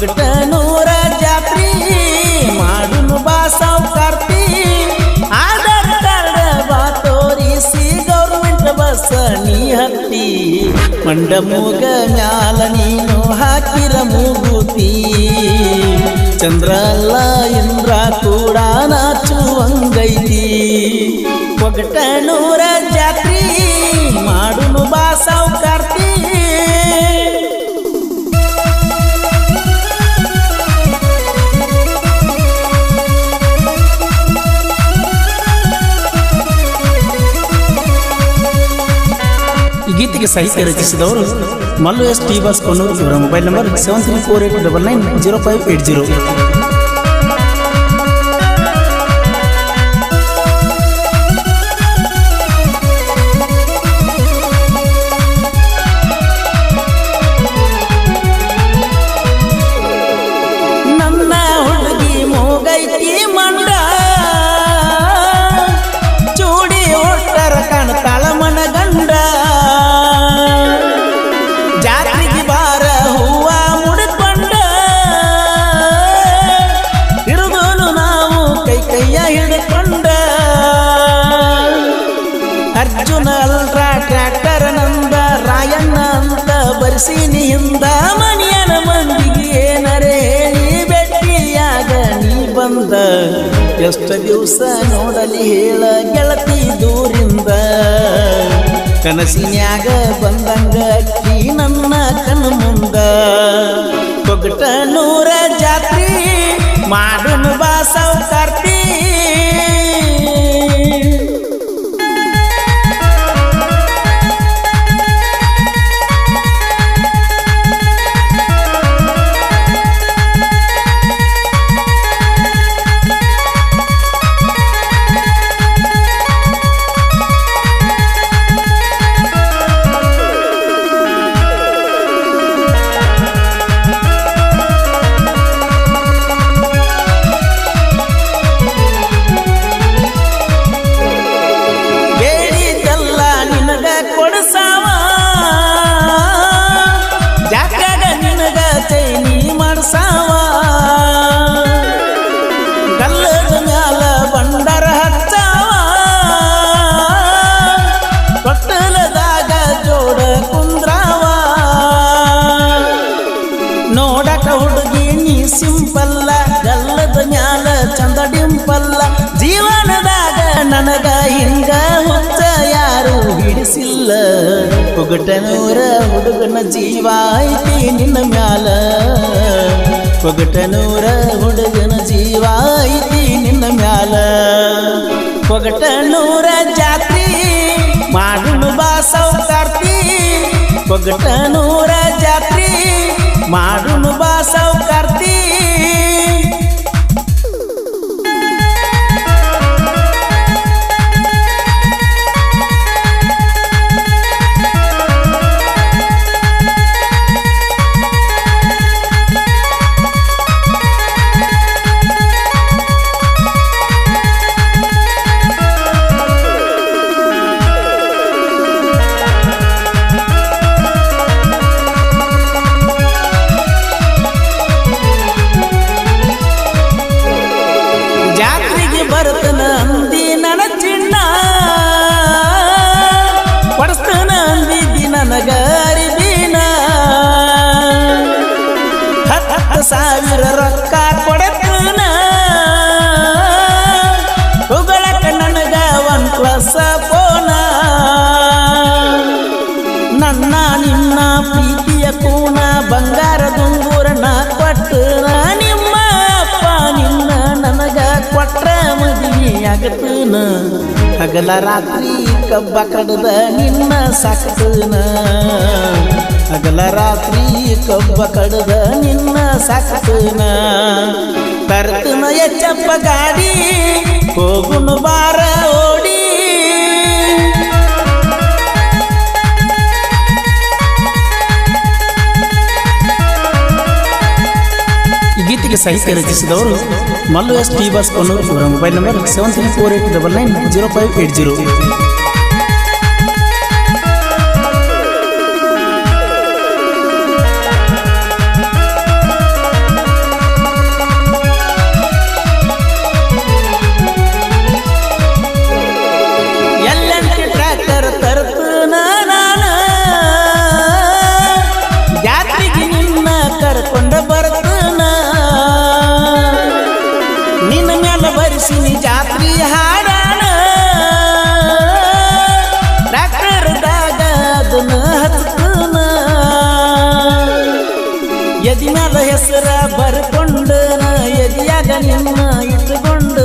ಒಗಟನೂರ ಜಾತ್ರಿ ಮಾಡುನು ಬಾ ಸಾವ್ಕಾರ್ತಿ ಆಧಾರ್ ಕಾರ್ಡ್ ಬಾ ತೋರಿಸಿ ಗೌರ್ಮೆಂಟ್ ಬಸ್ ನೀ ಹತ್ತಿ ಮಂಡ ಮೂಗ ಮ್ಯಾಲ ನೀನು ಹಾಕಿರ ಮೂಗುತಿ ಚಂದ್ರ ಅಲ್ಲ ಇಂದ್ರ ಕೂಡ ನಾಚುವಂಗೈತಿ ಒಗಟನೂರ ಜಾತ್ರಿ ಮಾಡುನು ಬಾ ಸಾವ್ಕಾರ್ತಿ ಗೀತೆಗೆ ಸಾಹಿತ್ಯ ರಚಿಸಿದವರು ಮಲ್ಲು ಎಸ್ ಟಿ ಬಾಸ್ ಕೊನ್ನೂರು. ಇವರ ಮೊಬೈಲ್ ನಂಬರ್ 7348990580. ನನ್ನ ಹುಡುಗಿ ಮೂಗೈತಿ ಮಂಡ ಚೂಡಿ ಒಟ್ಟರ ಕಾಣ್ತಾಳ ಮನಗಂಡ ಜಾತ್ರೆಗೆ ಬಾರ ಹೂವ ಮುಡ್ಕೊಂಡ ಇರುದೋನು ನಾವು ಕೈಯ ಹಿಡ್ಕೊಂಡ ಅರ್ಜುನ ಅಲ್ಟ್ರಾ ಟ್ರ್ಯಾಕ್ಟರ್ ನಂದ ರಾಯಣ್ಣ ಅಂತ ಬರ್ಸೀನಿ ಹಿಂದ ಮನಿಯನ ಮಂದಿಗೆ ಏನರೇ ಹೇಳಿ ಭೇಟಿಯಾಗ ನೀ ಬಂದ ಎಷ್ಟು ದಿವಸ ನೋಡಲಿ ಹೇಳ ಗೆಳತಿ ದೂರಿಂದ ಕನಸಿನ್ಯಾಗ ಬಂದಂಗ ಅಕ್ಕಿ ನನ್ನ ಕಣ್ಣು ಮುಂದ ಒಗಟನೂರ ಜಾತ್ರಿ ಮಾಡುನು ಬಾ ಸಾವ್ಕಾರ್ತಿ ಜಾತ್ಯಾಗ ನಿನಗ ಚೈನಿ ಮಾಡ್ಸಾವ ಗಲ್ಲದ ಮ್ಯಾಲ ಬಂಡರ ಹಚ್ಚಾವ ಕೊಟ್ಟಲದಾಗ ಜೋಡ ಕುಂದ್ರಾವ ನೋಡಕ ಹುಡುಗಿ ನೀ ಸಿಂಪಲ್ಲ ಗಲ್ಲದ ಮ್ಯಾಲ ಚಂದ ಡಿಂಪಲ್ಲ ಜೀವನದಾಗ ನನಗ ಹಿಂಗ ಹುಚ್ಚ ಯಾರು ಹಿಡಿಸಿಲ್ಲ ಒಗಟನೂರ ಹುಡುಗನ ಜೀವ ಐತಿ ನಿನ್ನ ಮ್ಯಾಲ ಒಗಟನೂರ ಹುಡುಗನ ಜೀವ ಐತಿ ನಿನ್ನ ಮ್ಯಾಲ ಒಗಟನೂರ ಜಾತ್ರಿ ಮಾಡುನು ಬಾ ಸಾವ್ಕಾರ್ತಿ ಒಗಟನೂರ ಜಾತ್ರಿ ಮಾಡುನು ಬಾ ಸಾವ್ಕಾರ್ತಿ ಬರ್ತನ ಅಂದಿ ನನ್ನ ಚಿಣ್ಣ ಪಡಿಸ್ತನ ಅಂದಿದ್ದಿ ನನಗ ಅರಿದಿನ 10,000 ರೊಕ್ಕ ಕೊಡತನ ಹೋಗಳಕ ನನಗ OnePlus ಫೋನ ನನ್ನ ನಿನ್ನ ಪ್ರೀತಿಯ ಕೂನ ಬಂಗಾರ ದುಂಗುರನ ಕೊಟ್ಟನ ನಿಮ್ಮ ಅಪ್ಪ ನಿನ್ನ ನನಗ ಕೊಟ್ರ ಮದುವೆಯಾಗತನ ಹಗಲ ರಾತ್ರಿ ಕಬ್ಬ ಕಡದ ನಿನ್ನ ಸಾಕ್ತನ ಹಗಲ ರಾತ್ರಿ ಕಬ್ಬ ಕಡದ ನಿನ್ನ ಸಾಕ್ತನ ತರ್ತನ ಎಚ್ಚಪ್ಪ ಗಾಡಿ ಹೋಗುನು ಬಾರ ಓಡಿ ಗೀತೆಗೆ ಸಾಹಿತ್ಯ ರಚಿಸಿದವರು ಮಲ್ಲು ಎಸ್ ಟಿ ಬಾಸ್ ಕೊನ್ನೂರು. ಇವರ ಮೊಬೈಲ್ ನಂಬರ್ 7348990580. ಎದಿ ಮ್ಯಾಲ ಹೆಸರ ಬರ್ಕೊಂಡು ಎದಿಯಾಗ ನಿನ್ನ ಇಟ್ಟುಕೊಂಡು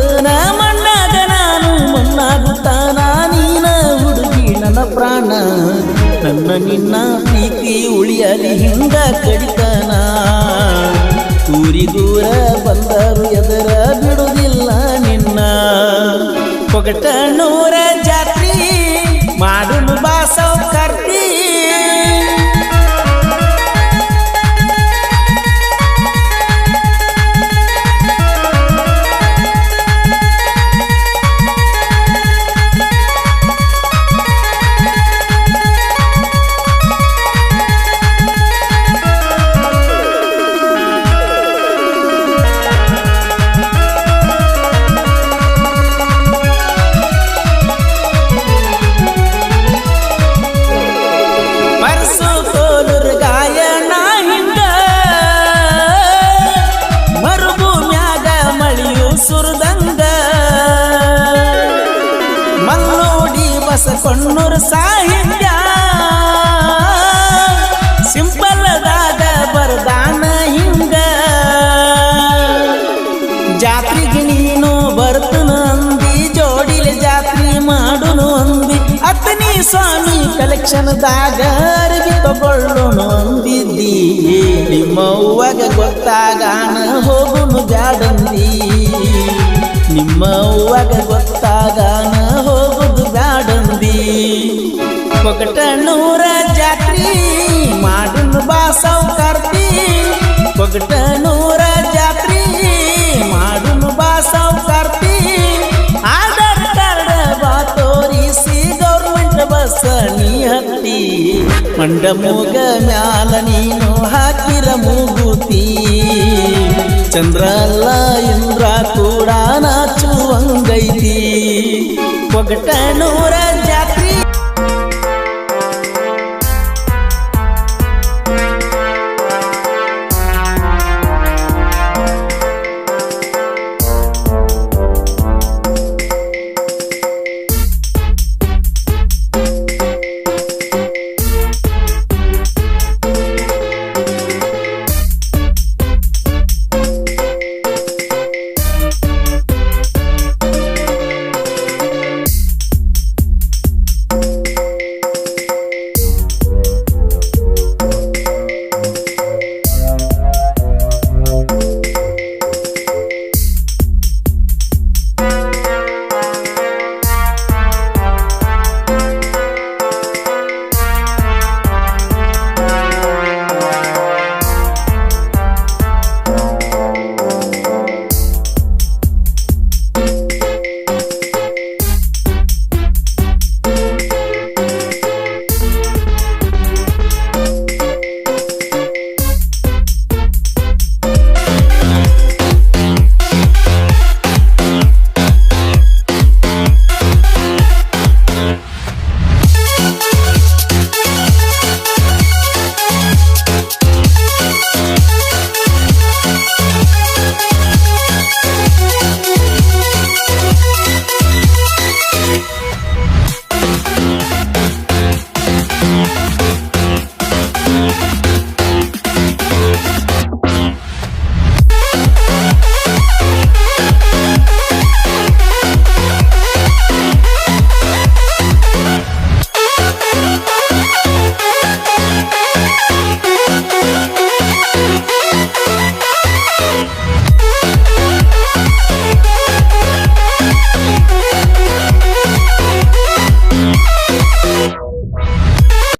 ಮಣ್ಣಾಗ ನಾನು ಮಣ್ಣಾಗುತ್ತಾನ ನೀನ ಹುಡುಗಿ ನನ್ನ ಪ್ರಾಣ ನನ್ನ ನಿನ್ನ ಪ್ರೀತಿ ಉಳಿಯಲಿ ಹಿಂಗ ಕಡಿತನ ಊರಿಗೂರ ಬಂದರು ಎದರ ಬಿಡುವುದಿಲ್ಲ ನಿನ್ನ ಕೊಗಟನೂರ ಜಾತ್ರಿ ಮಾಡುನು ಬಾ ಸೌಕರ್ತಿ ಕೊಣ್ಣೂರು ಸಾಹಿತ್ಯ ಸಿಂಪಲ್ದಾಗ ಬರ್ದಾನ ಹಿಂಗ ಜಾತ್ರೆಗೆ ನೀನು ಬರ್ತನ ಅಂದಿ ಜೋಡಿಲೆ ಜಾತ್ರೆ ಮಾಡುನು ಅಂದಿ ಅತ್ತನಿ ಸ್ವಾಮಿ ಕಲೆಕ್ಷನ್ದಾಗ ಅರಬಿ ತಗೊಳ್ಳೋನು ಅಂದಿದ್ದಿ ನಿಮ್ಮ ಅವ್ವಾಗ ಗೊತ್ತಾಗಾನ ಹೋಗುನು ಜಾಡಂದಿ ನಿಮ್ಮ ಅವ್ವಾಗ ಗೊತ್ತಾಗಾನ ಹೋಗುದು ಬ್ಯಾಡಂದಿ ಕೊಗಟನೂರ ಜಾತ್ರಿ ಮಾಡುನು ಬಾ ಸೌಕರ್ತಿ ಕೊಗಟನೂರ ಜಾತ್ರಿ ಮಾಡುನು ಬಾ ಸೌಕರ್ತಿ ಆಧಾರ್ ಕಾರ್ಡ್ ಬಾ ತೋರಿಸಿ ಗೌರ್ಮೆಂಟ್ ಬಸ್ ನೀ ಹತ್ತಿ ಮಂಡ ಮೂಗ ಮ್ಯಾಲ ನೀನು ಹಾಕಿರ ಮೂಗುತಿ ಚಂದ್ರ ಅಲ್ಲ ಇಂದ್ರ ಕೂಡ ನಾಚುವಂಗೈತಿ ಕೊಗಟನೂರ ಜಾತ್ರಿ